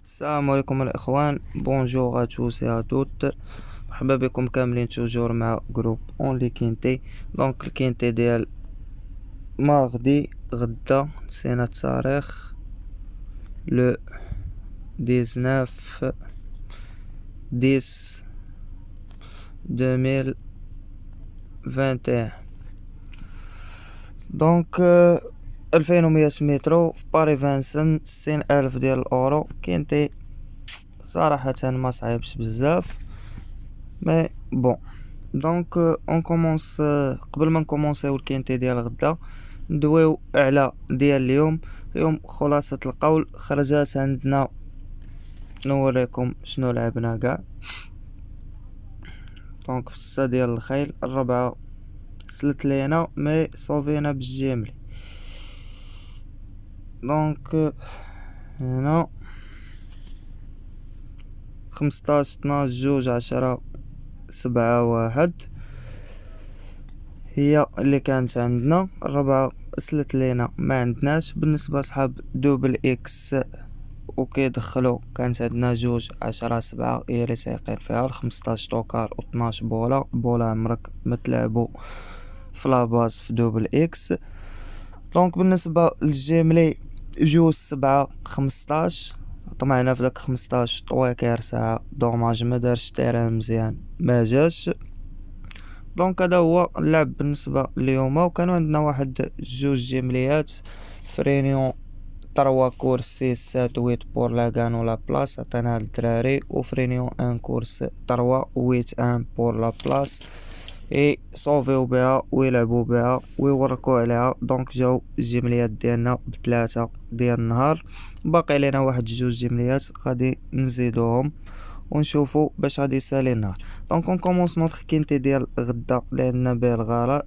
السلام عليكم الاخوان، بونجور ا توس et à toutes. مرحبا بكم كاملين توجور مع جروب اونلي كينتي. دونك الكينتي ديال ماغدي غدا نسينا التاريخ لو 19 10 2021. دونك 2100 مترو في باري فانسن، 60,000 ديال الاورو. كينتي صراحة ما صعيبش بزاف مي بون. دونك اون كومونس. قبل ما نكومونسيو الكينتي ديال غدا ندويو على ديال اليوم خلاصة القول خرجات عندنا. نوريكم شنو لعبنا كاع. دونك في السا ديال الخيل الربعة سلت لينا مي صوفينا بالجملي. دونك هنا 15 12 جوج 10 7 1 هي اللي كانت عندنا. الربعة سلت لينا ما عندناش. بالنسبة لصحاب دوبل اكس وكيدخلو كانت عندنا جوج 10 7 هي اللي سايقين فيها. 15 توكار و 12 بولا عمرك متلعبو في لاباز في دوبل اكس. دونك بالنسبة للجيملي جوج 7 15 طمعنا في داك 15 طواكير ساعة دوماج ما دارش تيران مزيان ما جاش. دونك هذا هو اللعب بالنسبة ليوم. وكانوا عندنا واحد جوج جيمليات فرينيون 3 كورس 6 7 8 بور لاغان و لا بلاس عطيناها للدراري، وفرينيون 1 كورس 3 8 1 بور لا بلاس اي صوفيو بها ويلعبوا بها ويوركوا عليها. دونك جاو الجمليات ديالنا بثلاثة ديال النهار. باقي لنا واحد جوج جمليات غادي نزيدوهم ونشوفوا باش غادي يسالي النهار. دونك اون كومونس نوتر كينتي ديال غدا اللي عندنا به الغرض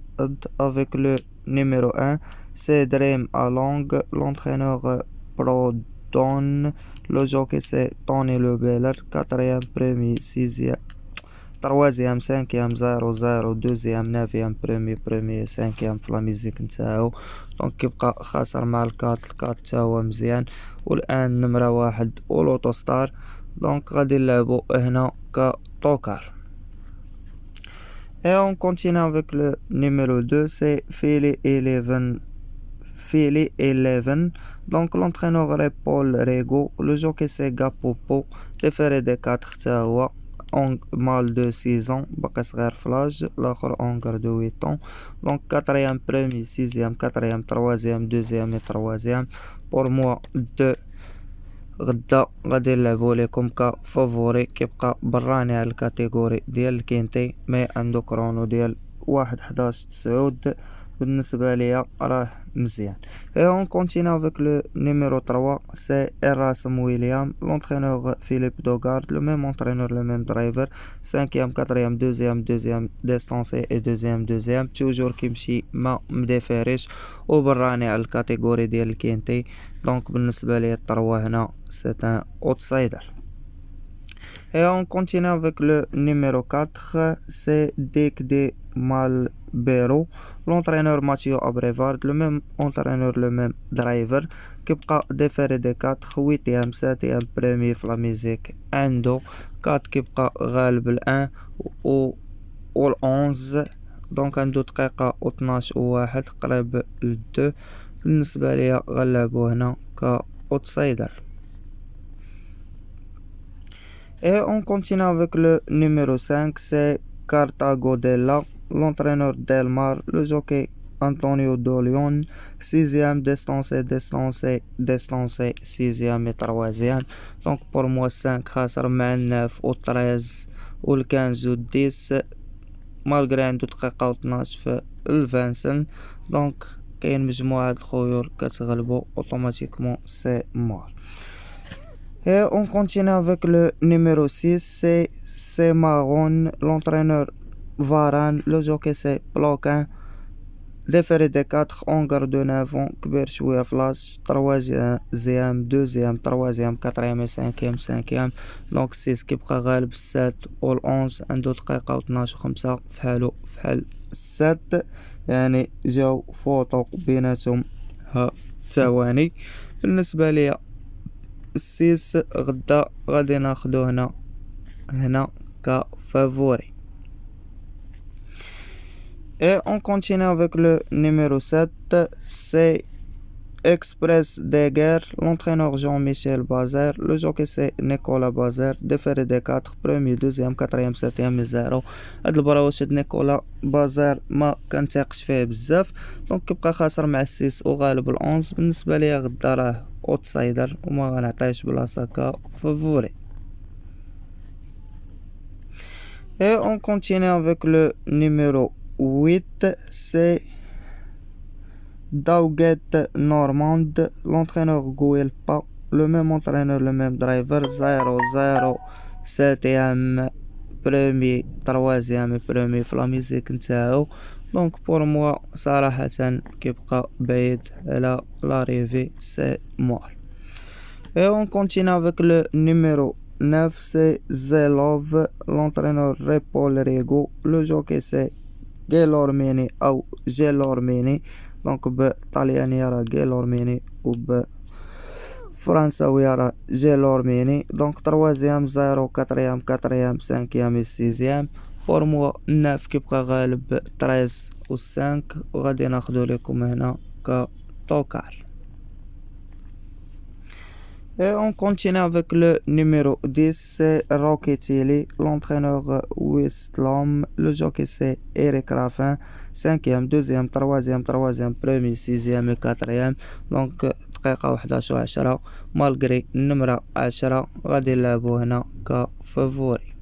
افيك لو نيميرو 1 سي دريم الونغ لونترينور برودون لو جوكي سي توني لو بيلر كاتريام بريمي سيزيام تروازيام سانكيام زيرو زيرو دوزيام نافيام بريمي سانكيام في لاميزيك نتاعو. دونك كيبقى خاسر مع الكات تا هو مزيان. والان نمرة واحد ولوتو ستار. دونك غادي نلعبو هنا كطوكار. Et on continue avec le numéro 2, c'est Philly 11. Donc l'entraîneur est Paul Rego, le jockey c'est Gapopo, déféré des 4 تا هو mâle de 6 ans, باقي صغير في لاج. الاخر اونغر de 8 ans. Donc quatrième premier sixième quatrième troisième deuxième et troisième. pour moi 2 غدا غادي نلعبو ليكم كفافوري. كيبقى براني على الكاتيجوري ديال الكينتي مي عنده كرونو ديال 1:11 بالنسبة ليا راه مزيان. Et on continue avec le numéro 3, c'est Erasm William, l'entraîneur Philippe Dogard, le même entraîneur, le même driver, 5e, 4e, 2e distancé et deuxième, toujours كيمشي ما مدافرش وبراني على الكاتيجوري ديال الكينتي. دونك بالنسبة لي التروة هنا c'est un outsider. Et on continue avec le numéro 4, c'est Dick de Malbero, l'entraîneur Mathieu Abrevard, le même entraîneur, le même driver. كيبقى ديفيري دي 4 8e 7e premier في لا ميوزيك عنده 4. كيبقى غالب الان و 11. دونك عنده دقيقة و 12 و 1 قريب ل2. بالنسبة ليا غنلعبو هنا كأوتسايدر. Et on continue avec le numéro 5, c'est Cartago Della, l'entraîneur Delmar, le jockey Antonio Dolion, 6e distancé, 6e et 3e. Donc pour moi 5 خاسر مع 9 و 13 و 15 و 10 مالغري عنده دقيقة و 12 في الفانسن. دونك كاين مجموعة الخيول كتغلبو اوتوماتيكمون سي مور. Et on continue avec le numéro 6, c'est Marron, l'entraîneur Varane, le jockey c'est Ploquin, déféré des 4, Ongar de 9 ans, كبير شوية فلاش 3e 2e 3e 4e et 5e. donc 6 كيبقى غالب 7 و 11 عنده دقيقة و 12 و 5 فحالو فحال 7 يعني جاو فوطو بيناتهم ها ثواني. بالنسبة ليا السيس غدا غادي ناخدو هنا كفافوري. Et on continue avec le numéro 7, c'est Express des guerres, l'entraîneur Jean-Michel Bazir, le jockey c'est Nicolas Bazir, déféré des 4, premier, deuxième, quatrième, septième et 0. هاد البراوش نيكولا بازار ما كنتيقش فيه بزاف، دونك كيبقى خاسر مع السيس وغالب الأونز. بالنسبة ليا غدا راه اوتسايدر وما غنعطيهش بلاصة كفافوري. Et on continue avec le numéro 8, c'est Dauguet Normand, l'entraîneur Guelpa, le même entraîneur, le même driver, 0-0, 7ème, premier, 3ème et premier في لا ميزيك نتاعو. دونك بور موا صراحة كيبقى بعيد على لاريفي سي مور. Et on continue avec le numéro 9, c'est Zelov, l'entraîneur Repol Rego, le jockey c'est Gelormini ou Gelormini. دونك بالطليانية راه جيلورميني وبفرنساوية راه جيلورميني. دونك تروازيام، 0، كاتريام، كاتريام، سانكيام و سيزيام. بور موا 9 كيبقى غالب 13 و 5 وغادي ناخدو ليكم هنا كطوكار. Et on continue avec le numéro 10, c'est Roquetelli, l'entraîneur Westlom, le jockey c'est Eric Raffin, 5ème, 2ème, 3ème, premier, 6ème et 4ème. donc دقيقة 11 و 10 مالغري النمرة 10 غادي نلعبو هنا كفافوري.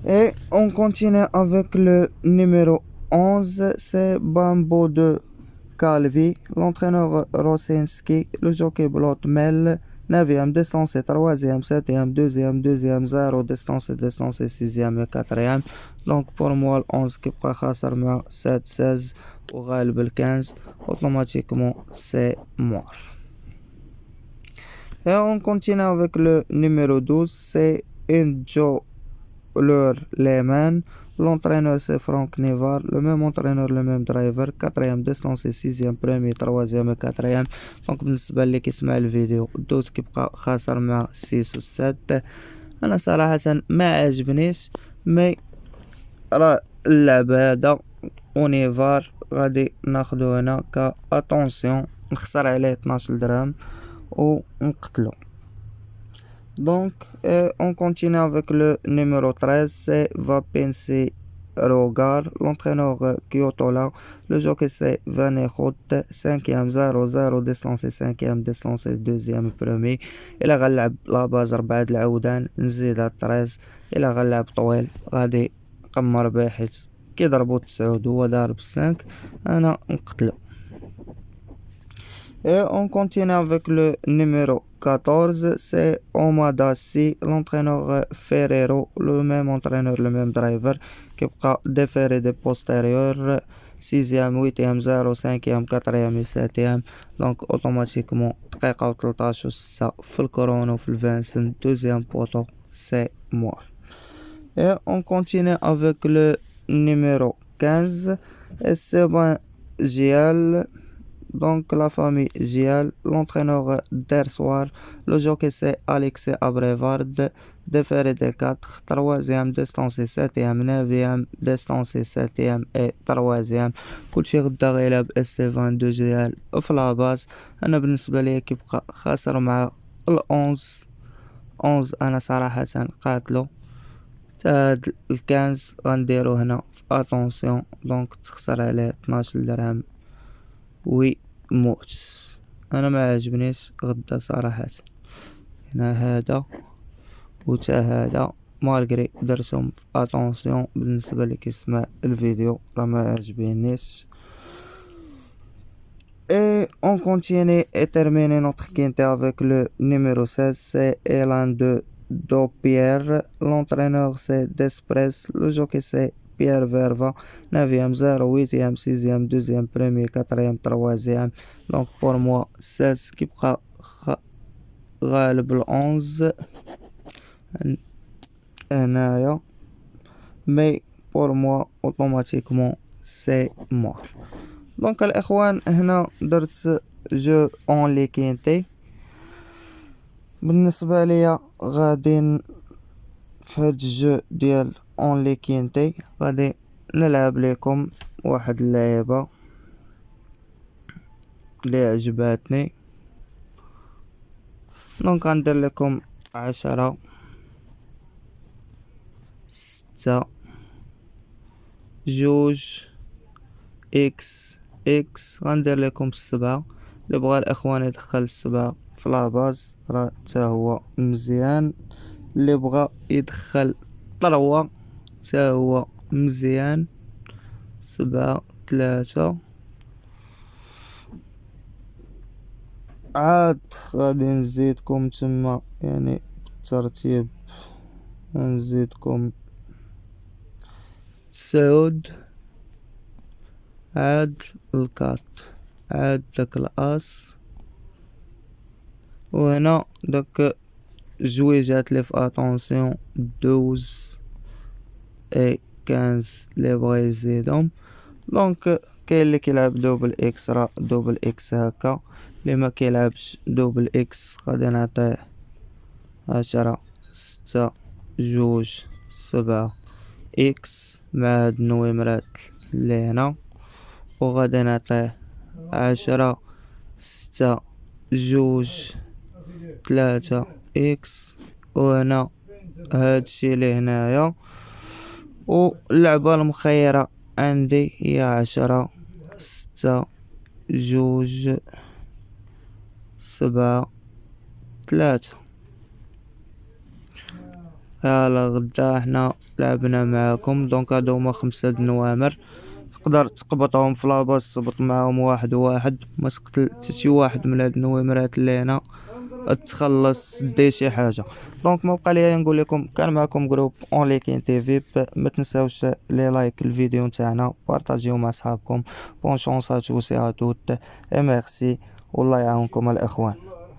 Et on continue avec le numéro 11, c'est Bambo de Calvi, l'entraîneur Rosinski, le jockey Blotmel, 9ème, distance 3ème, 7ème, 2ème, 0, distance 6ème et 4ème. donc pour moi le 11 كيبقى خاسر مع 7 16 وغالب ال 15 automatiquement c'est mort. Et on continue avec le numéro 12, c'est Enjo Lehman, l'entraîneur c'est Franck Nevar, le même entraîneur, le même driver, 4ème distance 6ème, premier, 3ème et 4ème. donc بالنسبة اللي كيسمع الفيديو 12 كيبقى خاسر مع 6 و 7. انا صراحة ما عجبنيش، مي راه اللعب هذا ونيفار غادي ناخدو هنا كاتونسيون، نخسر عليه 12 درهم ونقتلو. Donc, on continue avec le numéro 13, c'est Vapensi Rogar, l'entraîneur Kyotola, le jockey c'est Van Echout, 5ème, 0-0, distance 5ème, distance 2ème, premier. إلا غنلعب لاباز 4 العودان نزيدها 13. إلا غنلعب طويل غادي نقمر به حيت كيضربو 9 هو ضارب 5 أنا نقتلو. Et on continue avec le numéro 14, c'est Omadassi, l'entraîneur Ferrero, le même entraîneur, le même driver, qui prend déféré des postérieurs, 6ème, 8ème, 0, 5ème, 4ème et 7ème. donc automatiquement دقيقة و 13 و 6 في الكورونا وفي الفانسن deuxième poteau c'est mort. Et on continue avec le numéro 15, Esteban Gial, donc la famille Gial, l'entraîneur d'Ersoir, le jockey c'est Alexis Abrevard, déféré des 4, 3ème distance 7ème, 9ème distance 7ème et 3ème. كلشي غدا غيلعب استيفان دو جيال في لاباز. انا بالنسبة لي كيبقى خاسر مع ال11 انا صراحة قاتلو هاد الكنز غنديرو هنا في اتونسيون، دونك تخسر عليه 12 درهم وي موت. انا ما عجبنيش غدا صراحة. هنا هذا وتا هذا مالغري درتهم في اتونسيون بالنسبة لي كيسمع الفيديو راه ما عجبينيش. Et on continue et termine notre quintet avec le numéro 16, c'est Elan de Dopierre, l'entraîneur c'est Despres, le jockey c'est Pierre Verva, 9ème, 0, 8ème, 6ème, 2ème, premier, 4ème, 3ème. donc pour moi 16 كيبقى غالب ال 11 هنايا، mais pour moi automatiquement c'est mort. دونك الاخوان هنا درت جو اون لي كينتي. بالنسبه ليا غادي في هاد الجو ديال اون لي كينتي غادي نلعب لكم واحد اللعيبه اللي عجباتني. دونك غندير لكم 10 6 جوج اكس اكس. غندير لكم 7. اللي بغى الاخوان يدخل 7 في لاباز راه تا هو مزيان. اللي بغى يدخل 3 تا هو مزيان. 7 3. عاد غادي نزيدكم تما يعني بالترتيب. نزيدكم 9. عاد الكات. عاد داك الاس. وهنا داك جويجات لي في اتونسيون 12 اي 15 اللي بغا يزيدهم. دونك كاين اللي كيلعب دوبل اكس راه دوبل اكس هكا. اللي ما كيلعبش دوبل اكس غادي نعطيه 10 6 جوج 7 اكس مع هاد النويمرات اللي هنا. وغادي نعطيه 10 6 جوج 3 اكس. وهنا هادشي اللي هنايا. واللعبة المخيرة عندي هي 10 6 جوج 7 3. هلا غدا حنا لعبنا معاكم. دونك هادو هما 5 د النوامر. تقدر تقبطهم في لاباس تبط معاهم واحد واحد. ما تقتل حتى شي واحد من هاد النويمرات اللي هنا تخلص دير شي حاجه. دونك ما بقى ليا نقول لكم كان معكم جروب اون لي كاين تي في. ما تنساوش لي لايك الفيديو نتاعنا بارطاجيو مع صحابكم. بون شونس ا توس ا توت اي ميرسي والله يعاونكم الاخوان.